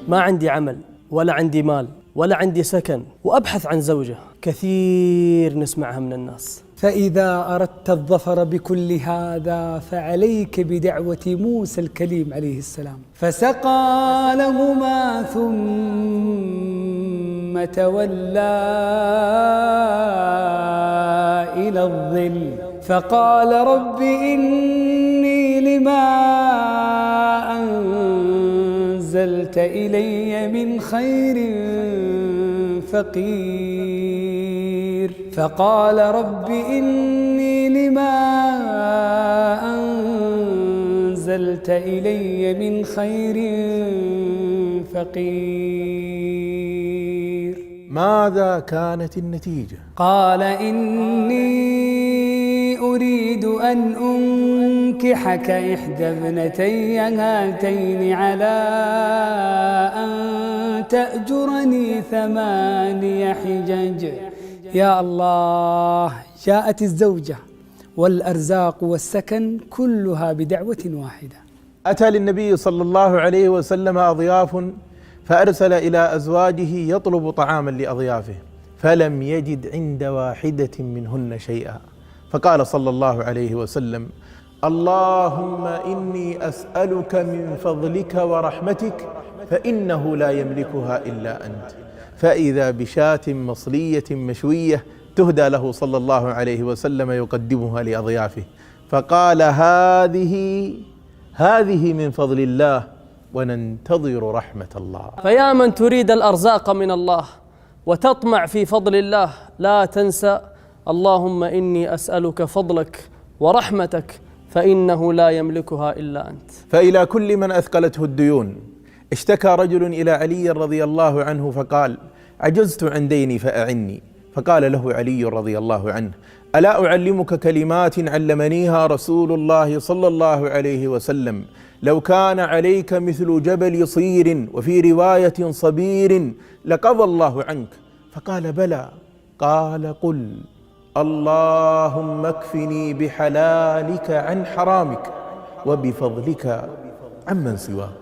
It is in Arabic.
ما عندي عمل ولا عندي مال ولا عندي سكن وأبحث عن زوجة، كثير نسمعها من الناس. فإذا أردت الظفر بكل هذا فعليك بدعوة موسى الكليم عليه السلام. فسقى لهما ثم تولى إلى الظل فقال رب إني لما أنزلت إلي من خير فقير. فقال رب إني لما أنزلت إلي من خير فقير. ماذا كانت النتيجة؟ قال إني أريد أن أنكحك إحدى ابنتي هاتين على أن تأجرني 8 حجج. يا الله، جاءت الزوجة والأرزاق والسكن كلها بدعوة واحدة. أتى للنبي صلى الله عليه وسلم أضياف فأرسل إلى أزواجه يطلب طعاما لأضيافه فلم يجد عند واحدة منهن شيئا، فقال صلى الله عليه وسلم: اللهم إني أسألك من فضلك ورحمتك فإنه لا يملكها إلا أنت. فإذا بشاة مصلية مشوية تهدى له صلى الله عليه وسلم يقدمها لأضيافه، فقال: هذه من فضل الله وننتظر رحمة الله. فيا من تريد الأرزاق من الله وتطمع في فضل الله، لا تنسى اللهم إني أسألك فضلك ورحمتك فإنه لا يملكها إلا أنت. فإلى كل من أثقلته الديون اشتكى رجل إلى علي رضي الله عنه فقال: عجزت عن ديني فأعني. فقال له علي رضي الله عنه: ألا أعلمك كلمات علمنيها رسول الله صلى الله عليه وسلم لو كان عليك مثل جبل صير وفي رواية صبير لقضى الله عنك؟ فقال: بلى. قال: قل اللهم اكفني بحلالك عن حرامك وبفضلك عمن سواك.